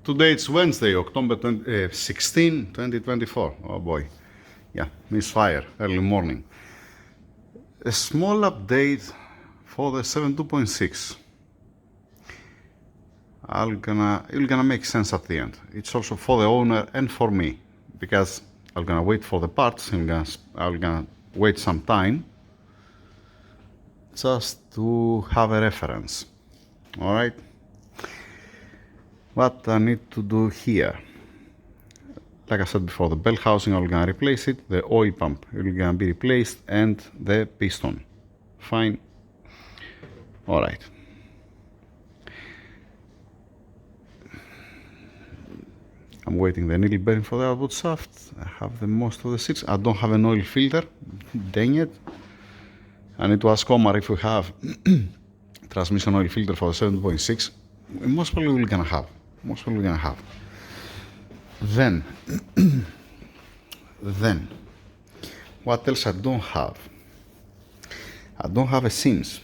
Today it's Wednesday, October 16, 2024. Oh boy. Yeah, misfire, early morning. A small update for the 7.2.6. It's gonna make sense at the end. It's also for the owner and for me, because I'm gonna wait for the parts. I'm gonna wait some time just to have a reference. All right. What I need to do here, like I said before, the bell housing I'm gonna replace it, the oil pump is gonna be replaced, and the piston. Fine. All right. I'm waiting the needle bearing for the outboard shaft. I have the most of the seats. I don't have an oil filter. Dang it. I need to ask Omar if we have transmission oil filter for the 7.6. Most probably we're gonna have. Then, what else I don't have? I don't have a seams.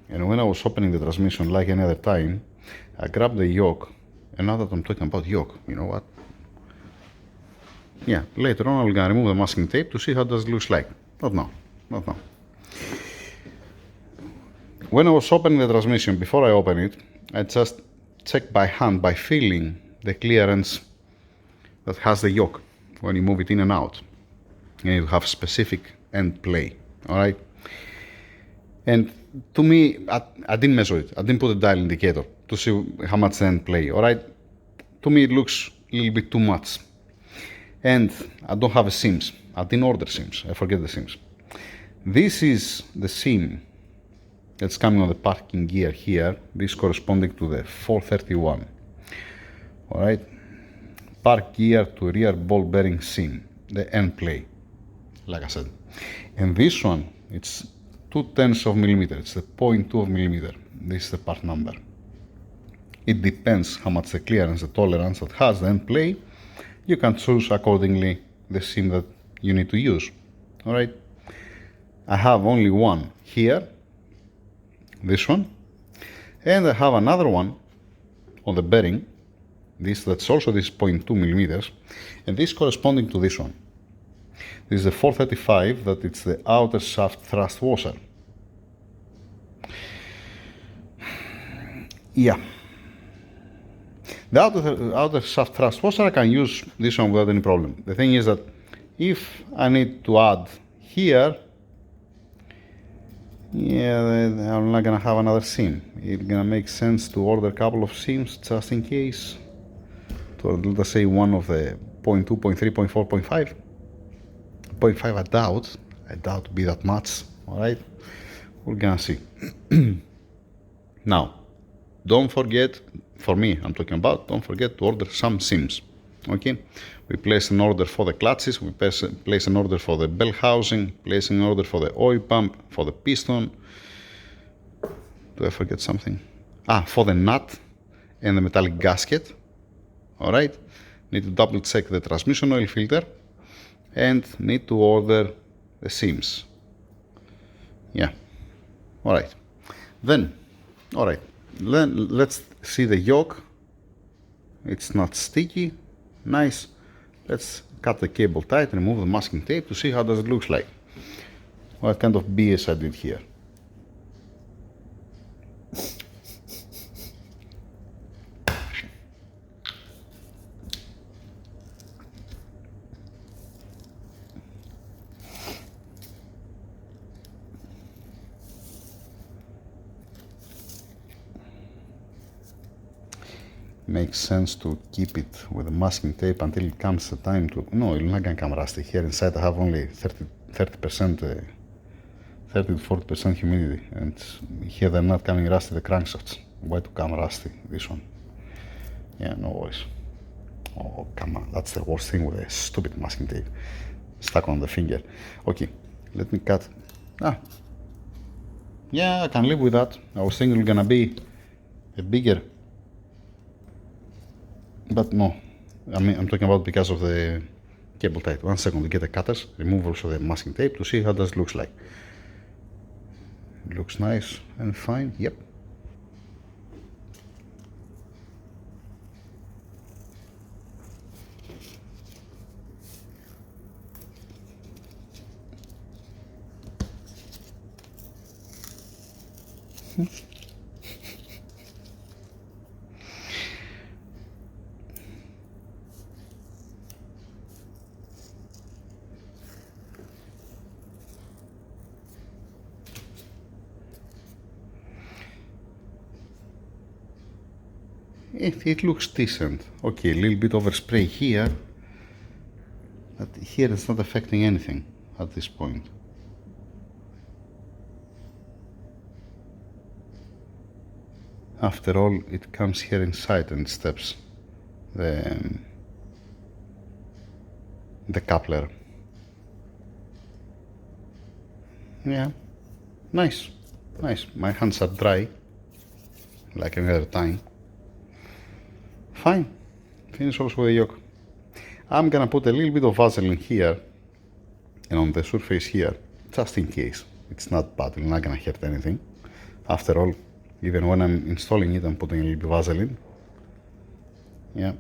And when I was opening the transmission like any other time, I grabbed the yoke. And now that I'm talking about yoke, you know what? Yeah, later on I'm gonna remove the masking tape to see how does it looks like. Not now. When I was opening the transmission, before I open it, I just check by hand, by feeling the clearance that has the yoke when you move it in and out. You need to have specific end play, all right? And to me, I didn't measure it. I didn't put a dial indicator to see how much end play, all right? To me, it looks a little bit too much. And I don't have a seams. I didn't order seams. I forget the seams. This is the seam that's coming on the parking gear here. This corresponding to the 431. All right. Park gear to rear ball bearing seam, the end play, like I said. And this one, it's 0.2 of millimeter. It's the 0.2 of millimeter. This is the part number. It depends how much the clearance, the tolerance that has the end play. You can choose accordingly the seam that you need to use. All right. I have only one here, this one, and I have another one on the bearing. That's also this 0.2 millimeters, and this corresponding to this one. This is the 435, that it's the outer shaft thrust washer. Yeah. The outer shaft thrust washer, I can use this one without any problem. The thing is that if I need to add here, yeah, I'm not gonna have another seam. It's gonna make sense to order a couple of seams just in case. To, let's say, one of the 0.2, 0.3, 0.4, 0.5. 0.5 I doubt to be that much, all right? We're gonna see. Now, don't forget, for me, I'm talking about, don't forget to order some seams, okay? We place an order for the clutches, we place an order for the bell housing, place an order for the oil pump, for the piston. Do I forget something? For the nut and the metallic gasket, all right? Need to double check the transmission oil filter and need to order the seams. Yeah, all right. Then let's see the yoke. It's not sticky, nice. Let's cut the cable tight, remove the masking tape to see how does it looks like. What kind of BS I did here. Makes sense to keep it with the masking tape until it comes the time to. No, it's not gonna come rusty. Here inside I have only 30%, 30 to 40% humidity, and here they're not coming rusty, the crankshafts. Why to come rusty, this one? Yeah, no worries. Oh, come on, that's the worst thing with a stupid masking tape. Stuck on the finger. Okay, let me cut. Yeah, I can live with that. I was thinking it's gonna be a bigger. But no, I mean, I'm talking about because of the cable tight. 1 second to get the cutters, remove also the masking tape to see how this looks like. It looks nice and fine, yep. It looks decent. Okay, a little bit overspray here, but here it's not affecting anything at this point. After all, it comes here inside and steps the coupler. Yeah, nice. My hands are dry, like any other time. Fine. Finish also with the yoke. I'm gonna put a little bit of Vaseline here and on the surface here, just in case. It's not bad, it's not gonna hurt anything. After all, even when I'm installing it, I'm putting a little bit of Vaseline. Yeah.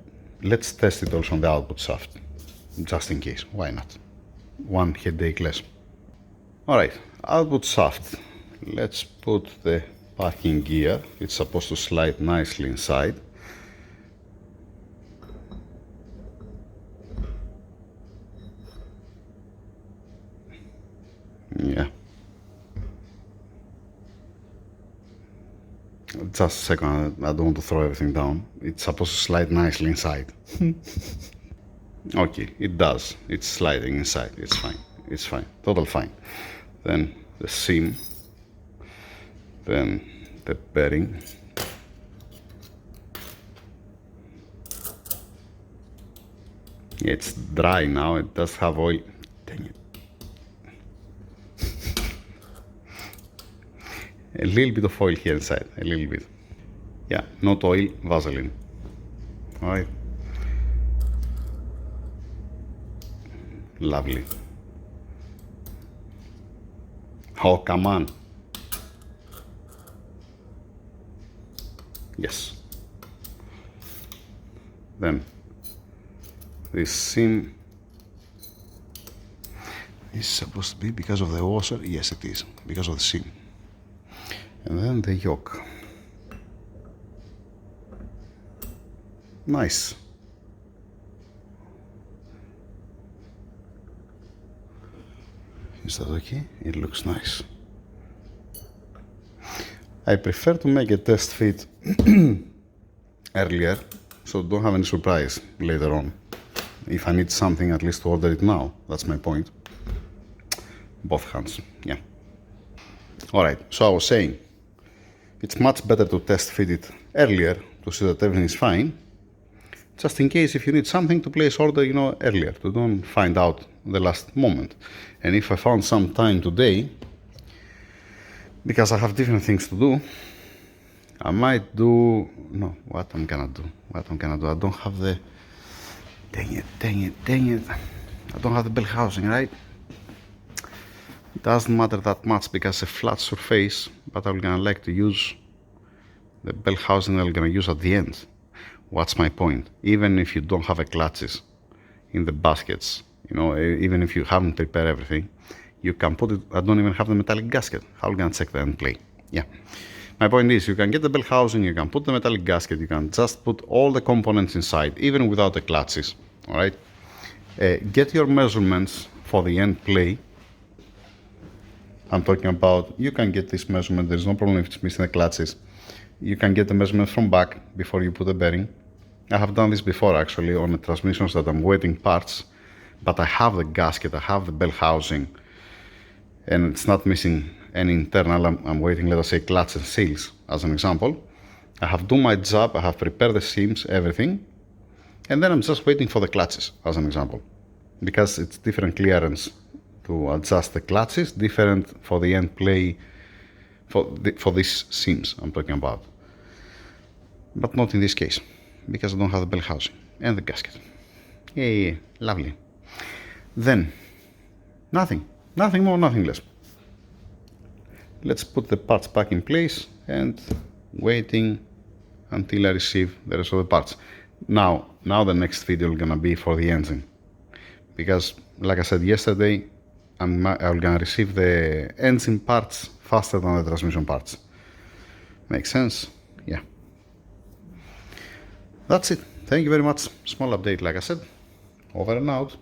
Let's test it also on the output shaft, just in case. Why not? One headache less. Alright, output shaft. Let's put the parking gear. It's supposed to slide nicely inside. Yeah. Just a second, I don't want to throw everything down. It's supposed to slide nicely inside. Okay, it does. It's sliding inside. It's fine. It's fine. Total fine. Then the seam. Then the bearing. It's dry now. It does have oil. Dang it. A little bit of oil here inside, a little bit. Yeah, not oil, Vaseline. Alright. Lovely. Oh, come on. Yes. Then this seam is supposed to be because of the washer. Yes, it is, because of the seam. And then the yoke. Nice. Is that okay? It looks nice. I prefer to make a test fit earlier, so don't have any surprise later on. If I need something, at least to order it now. That's my point. Both hands, yeah. Alright, so I was saying, it's much better to test fit it earlier to see that everything is fine, just in case if you need something to place order, you know, earlier, to don't find out the last moment. And if I found some time today, because I have different things to do, I might do, no, what I'm gonna do, I don't have the, dang it, I don't have the bell housing, right? Doesn't matter that much because a flat surface, but I'm gonna like to use the bell housing that I'm gonna use at the end. What's my point? Even if you don't have a clutches in the baskets, you know, even if you haven't prepared everything, you can put it. I don't even have the metallic gasket. How are we gonna check the end play? Yeah. My point is, you can get the bell housing, you can put the metallic gasket, you can just put all the components inside, even without the clutches. All right. Get your measurements for the end play. I'm talking about, you can get this measurement, there's no problem if it's missing the clutches. You can get the measurement from back before you put the bearing. I have done this before actually on the transmissions that I'm waiting parts, but I have the gasket, I have the bell housing, and it's not missing any internal. I'm waiting, let us say, clutch and seals as an example. I have done my job, I have prepared the seams, everything, and then I'm just waiting for the clutches as an example, because it's different clearance to adjust the clutches, different for the end play, for these seams I'm talking about. But not in this case, because I don't have the bell housing and the gasket. Yeah, lovely. Then, nothing more, nothing less. Let's put the parts back in place and waiting until I receive the rest of the parts. Now the next video is gonna be for the engine, because like I said yesterday, I'm gonna receive the engine parts faster than the transmission parts. Makes sense? Yeah. That's it. Thank you very much. Small update, like I said. Over and out.